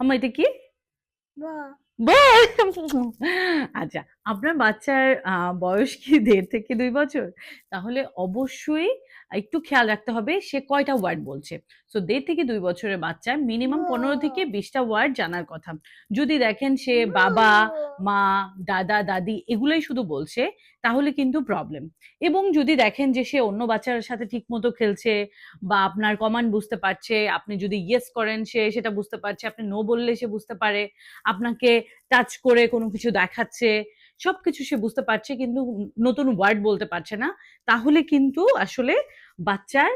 আম্মা এটা কি? ব বল। আচ্ছা, আপনার বাচ্চার বয়স কি ১.৫ থেকে ২ বছর? তাহলে অবশ্যই একটু খেয়াল রাখতে হবে সে কয়টা ওয়ার্ড বলছে। সো ১.৫ থেকে ২ বছরের বাচ্চার মিনিমাম ১৫ থেকে ২০ টা ওয়ার্ড জানার কথা। যদি দেখেন সে বাবা, মা, দাদা, দাদি এগুলাই শুধু বলছে, তাহলে কিন্তু প্রবলেম। এবং যদি দেখেন যে সে অন্য বাচ্চার সাথে ঠিকমতো খেলছে বা আপনার কমান্ড বুঝতে পারছে, আপনি যদি ইয়েস করেন সে সেটা বুঝতে পারছে, আপনি নো বললে সে বুঝতে পারে, আপনাকে টাচ করে কোনো কিছু দেখাচ্ছে, সবকিছু সে বুঝতে পারছে কিন্তু নতুন ওয়ার্ড বলতে পারছে না, তাহলে কিন্তু আসলে বাচ্চার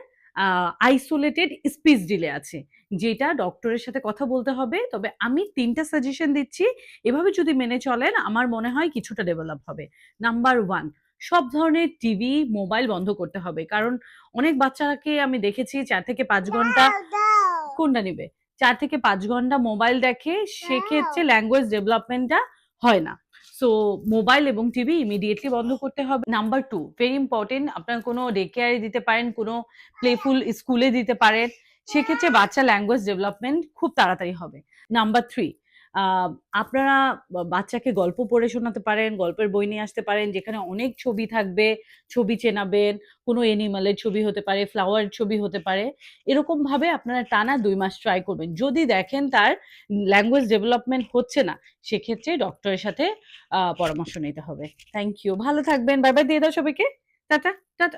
আইসোলেটেড স্পিচ ডিলে আছে, যেটা ডক্টরের সাথে কথা বলতে হবে। তবে আমি ৩ টা সাজেশন দিচ্ছি, এভাবে যদি মেনে চলেন আমার মনে হয় কিছুটা ডেভেলপ হবে। নাম্বার 1, সব ধরনের টিভি, মোবাইল বন্ধ করতে হবে। কারণ অনেক বাচ্চাকে আমি দেখেছি ৪ থেকে ৫ ঘন্টা দাও দাও কোনটা নিবে? ৪ থেকে ৫ ঘন্টা মোবাইল দেখে, দাও সেক্ষেত্রে ল্যাঙ্গুয়েজ ডেভেলপমেন্টটা হয় না। সো মোবাইল এবং টিভি ইমিডিয়েটলি বন্ধ করতে হবে। নাম্বার 2, ভেরি ইম্পোর্টেন্ট, আপনার কোনো ডে কেয়ারে দিতে পারেন, কোনো প্লেফুল স্কুলে দিতে পারেন। সেক্ষেত্রে বাচ্চার ল্যাঙ্গুয়েজ ডেভেলপমেন্ট খুব তাড়াতাড়ি হবে। নাম্বার 3, আ আপনারা বাচ্চাকে গল্প পড়ে শোনাতে পারেন, গল্পের বই নিয়ে আসতে পারেন যেখানে অনেক ছবি থাকবে, ছবি চেনাবেন। কোনো অ্যানিমালের ছবি হতে পারে, ফ্লাওয়ারের ছবি হতে পারে। এরকমভাবে আপনারা টানা ২ মাস ট্রাই করবেন। যদি দেখেন তার ল্যাঙ্গুয়েজ ডেভেলপমেন্ট হচ্ছে না, সেক্ষেত্রে ডক্টরের সাথে পরামর্শ নিতে হবে। Thank you. ভালো থাকবেন। বাই, বাই দিয়ে দাও সবাইকে। টাটা, টাটা।